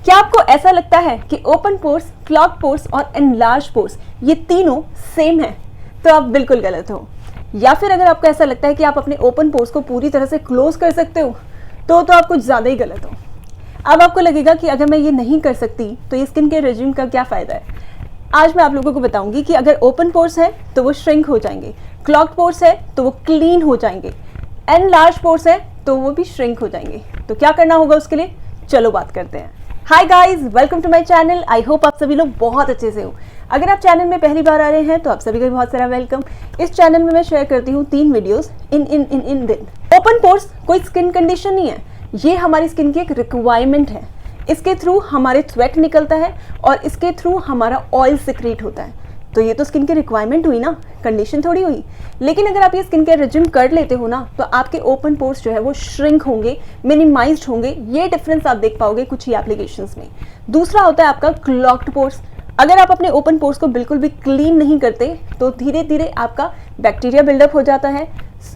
क्या आपको ऐसा लगता है कि ओपन पोर्स, क्लॉग पोर्स और एनलार्ज पोर्स ये तीनों सेम है? तो आप बिल्कुल गलत हो। या फिर अगर आपको ऐसा लगता है कि आप अपने ओपन पोर्स को पूरी तरह से क्लोज कर सकते हो तो आप कुछ ज़्यादा ही गलत हो। अब आपको लगेगा कि अगर मैं ये नहीं कर सकती तो ये स्किन केयर रेजिम का क्या फ़ायदा है। आज मैं आप लोगों को बताऊंगी कि अगर ओपन पोर्स है तो वो श्रिंक हो जाएंगे, क्लॉग्ड पोर्स है तो वो क्लीन हो जाएंगे, एनलार्ज पोर्स है तो वो भी श्रिंक हो जाएंगे। तो क्या करना होगा उसके लिए, चलो बात करते हैं। Hi guys, welcome to my channel. I hope आप सभी लोग बहुत अच्छे से हो। अगर आप चैनल में पहली बार आ रहे हैं तो आप सभी को बहुत सारा वेलकम। इस चैनल में मैं शेयर करती हूँ 3 वीडियोस इन दिन। ओपन पोर्स कोई स्किन कंडीशन नहीं है, ये हमारी स्किन की एक रिक्वायरमेंट है। इसके थ्रू हमारे स्वेट निकलता है और इसके थ्रू हमारा ऑयल सिक्रीट होता है। तो ये तो स्किन की रिक्वायरमेंट हुई ना, कंडीशन थोड़ी हुई। लेकिन अगर आप ये स्किन केयर रेजिम कर लेते हो ना तो आपके ओपन पोर्स जो है वो श्रिंक होंगे, मिनिमाइज्ड होंगे। ये डिफरेंस आप देख पाओगे कुछ ही एप्लीकेशंस में। दूसरा होता है आपका क्लॉग्ड पोर्स। अगर आप अपने ओपन पोर्स को बिल्कुल भी क्लीन नहीं करते तो धीरे धीरे आपका बैक्टीरिया बिल्डअप हो जाता है।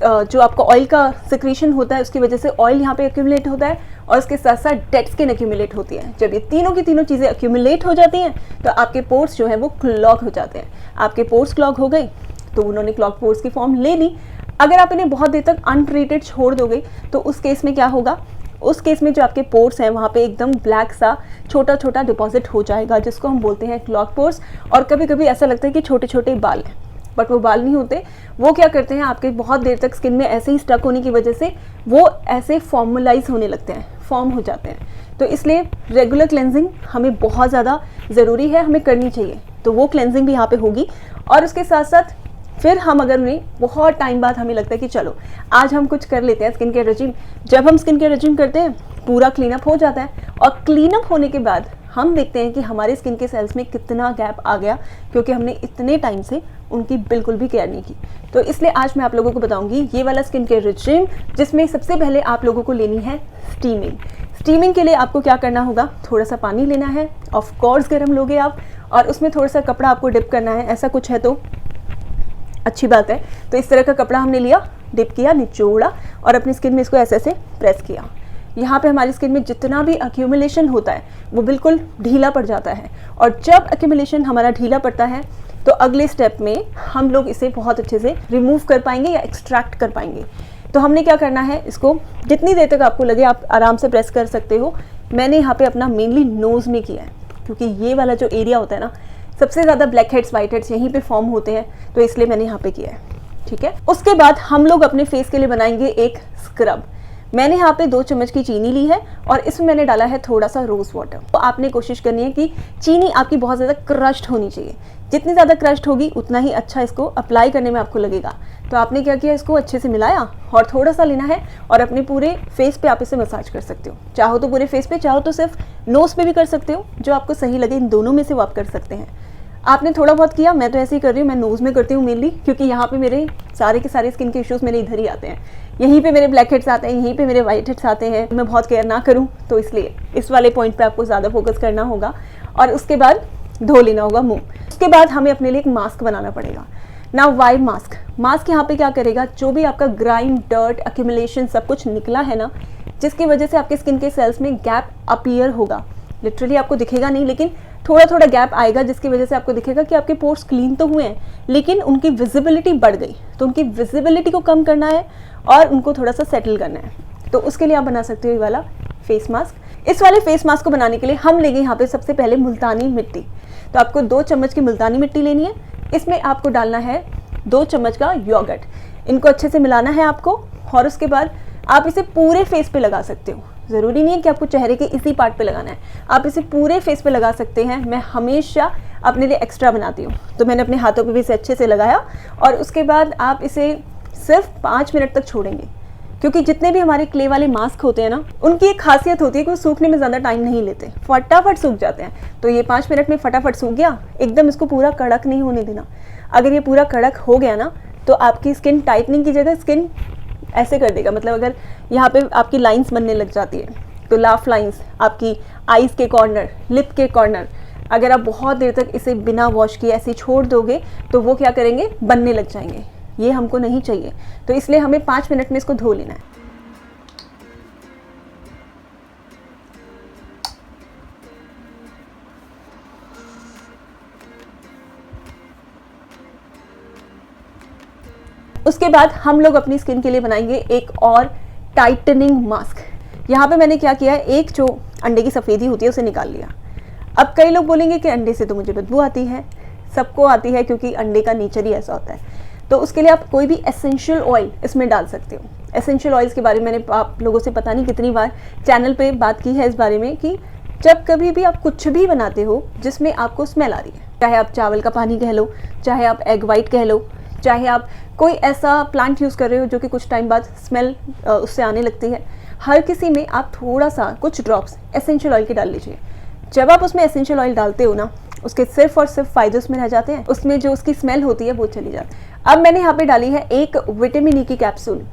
जो आपका ऑयल का सिक्रीशन होता है उसकी वजह से ऑयल यहाँ पे एक्यूमुलेट होता है और उसके साथ साथ डेड स्किन एक्यूमुलेट होती है। जब ये तीनों की तीनों चीज़ें एक्यूमुलेट हो जाती हैं तो आपके पोर्स जो है वो क्लॉग हो जाते हैं। आपके पोर्स क्लॉग हो गए तो उन्होंने क्लॉग पोर्स की फॉर्म ले ली। अगर आप इन्हें बहुत देर तक अनट्रीटेड छोड़ दोगे तो उस केस में क्या होगा, उस केस में जो आपके पोर्स हैं वहाँ पे एकदम ब्लैक सा छोटा छोटा डिपॉजिट हो जाएगा, जिसको हम बोलते हैं क्लॉग पोर्स। और कभी कभी ऐसा लगता है कि छोटे छोटे बाल हैं, बट वो बाल नहीं होते। वो क्या करते हैं, आपके बहुत देर तक स्किन में ऐसे ही स्टक होने की वजह से वो ऐसे फॉर्मलाइज होने लगते हैं, फॉर्म हो जाते हैं। तो इसलिए रेगुलर क्लेंजिंग हमें बहुत ज़्यादा ज़रूरी है, हमें करनी चाहिए। तो वो क्लेंजिंग भी यहाँ पे होगी। और उसके साथ साथ फिर हम अगर उन्हें बहुत टाइम बाद हमें लगता है कि चलो आज हम कुछ कर लेते हैं स्किन केयर रेजिम। जब हम स्किन केयर रेजिम करते हैं पूरा क्लीनअप हो जाता है और क्लीनअप होने के बाद हम देखते हैं कि हमारे स्किन के सेल्स में कितना गैप आ गया, क्योंकि हमने इतने टाइम से उनकी बिल्कुल भी केयर नहीं की। तो इसलिए आज मैं आप लोगों को बताऊंगी ये वाला स्किन केयर रेजिम, जिसमें सबसे पहले आप लोगों को लेनी है स्टीमिंग। स्टीमिंग के लिए आपको क्या करना होगा, थोड़ा सा पानी लेना है, ऑफ कोर्स गर्म लोगे आप, और उसमें थोड़ा सा कपड़ा आपको डिप करना है। ऐसा कुछ है तो अच्छी बात है। तो इस तरह का कपड़ा हमने लिया, डिप किया, निचोड़ा और अपनी स्किन में इसको ऐसे ऐसे प्रेस किया। यहाँ पे हमारी स्किन में जितना भी एक्यूमुलेशन होता है वो बिल्कुल ढीला पड़ जाता है। और जब एक्यूमुलेशन हमारा ढीला पड़ता है तो अगले स्टेप में हम लोग इसे बहुत अच्छे से रिमूव कर पाएंगे या एक्सट्रैक्ट कर पाएंगे। तो हमने क्या करना है, इसको जितनी देर तक आपको लगे आप आराम से प्रेस कर सकते हो। मैंने यहाँ पे अपना मेनली नोज़ में किया है, क्योंकि ये वाला जो एरिया होता है ना, सबसे ज़्यादा ब्लैक हेड्स, वाइट हेड्स यहीं पे फॉर्म होते हैं, तो इसलिए मैंने यहाँ पे किया है। ठीक है। उसके बाद हम लोग अपने फेस के लिए बनाएंगे एक स्क्रब। मैंने यहाँ पे 2 चम्मच की चीनी ली है और इसमें मैंने डाला है थोड़ा सा रोज़ वाटर। तो आपने कोशिश करनी है कि चीनी आपकी बहुत ज़्यादा क्रश्ड होनी चाहिए। जितनी ज़्यादा क्रश्ड होगी उतना ही अच्छा इसको अप्लाई करने में आपको लगेगा। तो आपने क्या किया, इसको अच्छे से मिलाया और थोड़ा सा लेना है और अपने पूरे फेस पे आप इसे मसाज कर सकते हो। चाहो तो पूरे फेस पे, चाहो तो सिर्फ नोज़ पे भी कर सकते हो, जो आपको सही लगे। इन दोनों में से वो आप कर सकते हैं। आपने थोड़ा बहुत किया, मैं तो ऐसे ही कर रही हूँ, मैं नोज़ में करती हूँ मेनली, क्योंकि यहाँ पे मेरे सारे के सारे स्किन के इश्यूज़ मेरे इधर ही आते हैं। यहीं पे मेरे ब्लैक हेड्स आते हैं, यहीं पे मेरे वाइट हेड्स आते हैं। मैं बहुत केयर ना करूँ तो इसलिए इस वाले पॉइंट पे आपको ज़्यादा फोकस करना होगा। और उसके बाद धो लेना होगा मुँह। उसके बाद हमें अपने लिए एक मास्क बनाना पड़ेगा। Now Y mask. मास्क यहाँ पे क्या करेगा, जो भी आपका ग्राइम, डर्ट, एक्यूमुलेशन सब कुछ निकला है ना, जिसकी वजह से आपके स्किन के सेल्स में गैप अपीयर होगा। लिटरली आपको दिखेगा नहीं, लेकिन थोड़ा थोड़ा गैप आएगा, जिसकी वजह से आपको दिखेगा कि आपके पोर्स क्लीन तो हुए हैं लेकिन उनकी विजिबिलिटी बढ़ गई। तो उनकी विजिबिलिटी को कम करना है और उनको थोड़ा सा सेटल करना है। तो उसके लिए आप बना सकते हो ये वाला फेस मास्क। इस वाले फेस मास्क को बनाने के लिए हम लेंगे यहाँ पे सबसे पहले मुल्तानी मिट्टी। तो आपको 2 चम्मच की मुल्तानी मिट्टी लेनी है। इसमें आपको डालना है 2 चम्मच का योगर्ट। इनको अच्छे से मिलाना है आपको और उसके बाद आप इसे पूरे फेस पे लगा सकते हो। ज़रूरी नहीं है कि आपको चेहरे के इसी पार्ट पे लगाना है, आप इसे पूरे फेस पे लगा सकते हैं। मैं हमेशा अपने लिए एक्स्ट्रा बनाती हूँ, तो मैंने अपने हाथों पे भी इसे अच्छे से लगाया और उसके बाद आप इसे सिर्फ 5 मिनट तक छोड़ेंगे, क्योंकि जितने भी हमारे क्ले वाले मास्क होते हैं ना, उनकी एक खासियत होती है कि वो सूखने में ज़्यादा टाइम नहीं लेते, फटाफट सूख जाते हैं। तो ये 5 मिनट में फटाफट सूख गया। एकदम इसको पूरा कड़क नहीं होने देना। अगर ये पूरा कड़क हो गया ना तो आपकी स्किन टाइटनिंग की जगह स्किन ऐसे कर देगा। मतलब अगर यहाँ पे आपकी लाइंस बनने लग जाती है तो लाफ लाइंस, आपकी आईज के कॉर्नर, लिप के कॉर्नर, अगर आप बहुत देर तक इसे बिना वॉश किए ऐसे छोड़ दोगे तो वो क्या करेंगे, बनने लग जाएंगे। ये हमको नहीं चाहिए। तो इसलिए हमें 5 मिनट में इसको धो लेना है। उसके बाद हम लोग अपनी स्किन के लिए बनाएंगे एक और टाइटनिंग मास्क। यहाँ पे मैंने क्या किया है, एक जो अंडे की सफ़ेदी होती है उसे निकाल लिया। अब कई लोग बोलेंगे कि अंडे से तो मुझे बदबू आती है, सबको आती है क्योंकि अंडे का नेचर ही ऐसा होता है। तो उसके लिए आप कोई भी एसेंशियल ऑयल इसमें डाल सकते हो। एसेंशियल ऑयल्स के बारे में मैंने आप लोगों से पता नहीं कितनी बार चैनल पे बात की है इस बारे में कि जब कभी भी आप कुछ भी बनाते हो जिसमें आपको स्मेल आ रही है, चाहे आप चावल का पानी कह लो, चाहे आप एग वाइट कह लो, चाहे आप कोई ऐसा प्लांट यूज़ कर रहे हो जो कि कुछ टाइम बाद स्मेल उससे आने लगती है, हर किसी में आप थोड़ा सा कुछ ड्रॉप्स एसेंशियल ऑयल के डाल लीजिए। जब आप उसमें एसेंशियल ऑयल डालते हो ना, उसके सिर्फ और सिर्फ फ़ायदे उसमें रह जाते हैं, उसमें जो उसकी स्मेल होती है वो चली जाती है। अब मैंने यहाँ पे डाली है एक विटामिन ई की कैप्सूल।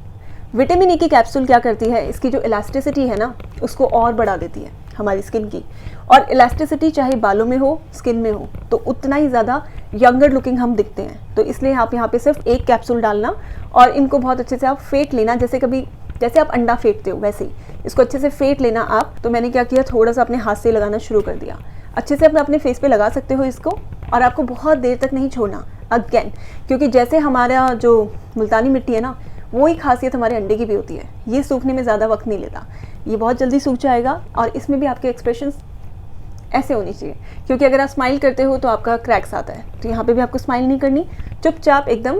विटामिन ई की कैप्सूल क्या करती है, इसकी जो इलास्टिसिटी है ना उसको और बढ़ा देती है हमारी स्किन की। और इलास्टिसिटी चाहे बालों में हो, स्किन में हो, तो उतना ही ज़्यादा यंगर लुकिंग हम दिखते हैं। तो इसलिए आप यहाँ पे सिर्फ एक कैप्सूल डालना और इनको बहुत अच्छे से आप फेंट लेना, जैसे आप अंडा फेंटते हो वैसे ही इसको अच्छे से फेंट लेना आप। तो मैंने क्या किया, थोड़ा सा अपने हाथ से लगाना शुरू कर दिया। अच्छे से अपने फेस पे लगा सकते हो इसको, और आपको बहुत देर तक नहीं छोड़ना अगेन, क्योंकि जैसे हमारा जो मुल्तानी मिट्टी है ना, वही खासियत हमारे अंडे की भी होती है, ये सूखने में ज़्यादा वक्त नहीं लेता, ये बहुत जल्दी सूख जाएगा। और इसमें भी आपके एक्सप्रेशंस ऐसे होनी चाहिए, क्योंकि अगर आप स्माइल करते हो तो आपका क्रैक्स आता है, तो यहाँ पे भी आपको स्माइल नहीं करनी, चुपचाप एकदम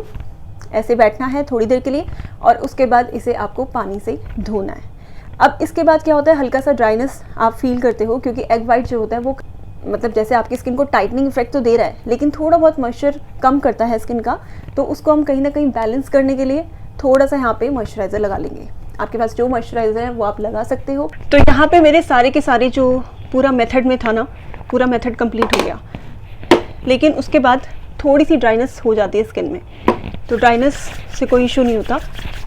ऐसे बैठना है थोड़ी देर के लिए, और उसके बाद इसे आपको पानी से धोना है। अब इसके बाद क्या होता है, हल्का सा ड्राइनेस आप फील करते हो, क्योंकि एग वाइट जो होता है वो मतलब जैसे आपकी स्किन को टाइटनिंग इफेक्ट तो दे रहा है, लेकिन थोड़ा बहुत मॉइस्चर कम करता है स्किन का। तो उसको हम कहीं ना कहीं बैलेंस करने के लिए थोड़ा सा यहाँ पे मॉइस्चराइज़र लगा लेंगे। आपके पास जो मॉइस्चराइज़र है वो आप लगा सकते हो। तो यहाँ पे मेरे सारे के सारे जो पूरा मेथड में था ना, पूरा मेथड कंप्लीट हो गया, लेकिन उसके बाद थोड़ी सी ड्राइनेस हो जाती है स्किन में। तो ड्राइनेस से कोई इशू नहीं होता,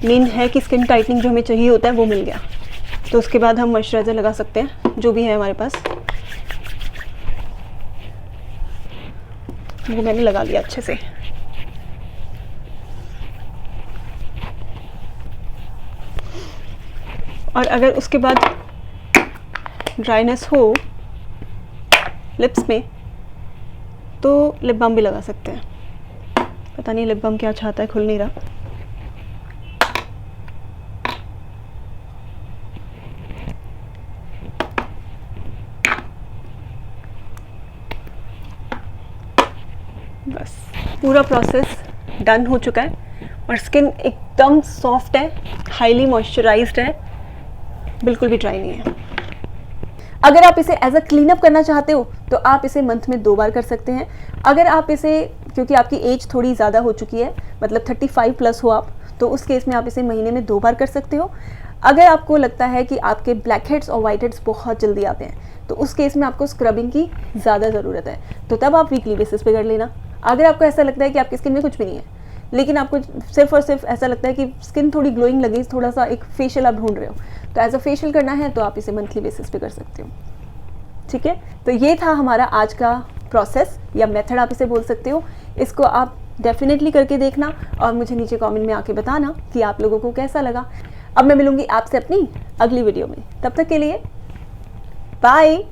मेन है कि स्किन टाइटनिंग जो हमें चाहिए होता है वो मिल गया। तो उसके बाद हम मॉइस्चराइज़र लगा सकते हैं, जो भी है हमारे पास वो मैंने लगा लिया अच्छे से। और अगर उसके बाद ड्राइनेस हो लिप्स में तो लिप बाम भी लगा सकते हैं। पता नहीं लिप बाम क्या चाहता है, खुल नहीं रहा। बस पूरा प्रोसेस डन हो चुका है और स्किन एकदम सॉफ्ट है, हाईली मॉइस्चराइज्ड है, बिल्कुल भी ड्राई नहीं है। अगर आप इसे एज अ क्लीनअप करना चाहते हो तो आप इसे मंथ में 2 बार कर सकते हैं। अगर आप इसे, क्योंकि आपकी एज थोड़ी ज़्यादा हो चुकी है, मतलब 35 प्लस हो आप, तो उस केस में आप इसे महीने में 2 बार कर सकते हो। अगर आपको लगता है कि आपके ब्लैक हेड्स और वाइट हेड्स बहुत जल्दी आते हैं तो उस केस में आपको स्क्रबिंग की ज़्यादा ज़रूरत है, तो तब आप वीकली बेसिस पे कर लेना। अगर आपको ऐसा लगता है कि आपकी स्किन में कुछ भी नहीं है, लेकिन आपको सिर्फ और सिर्फ ऐसा लगता है कि स्किन थोड़ी ग्लोइंग लगे, थोड़ा सा एक फेशियल आप ढूंढ रहे हो, तो एज अ फेशियल करना है तो आप इसे मंथली बेसिस पे कर सकते हो। ठीक है, तो ये था हमारा आज का प्रोसेस या मेथड आप इसे बोल सकते हो। इसको आप डेफिनेटली करके देखना और मुझे नीचे कमेंट में आके बताना कि आप लोगों को कैसा लगा। अब मैं मिलूंगी आपसे अपनी अगली वीडियो में, तब तक के लिए बाय।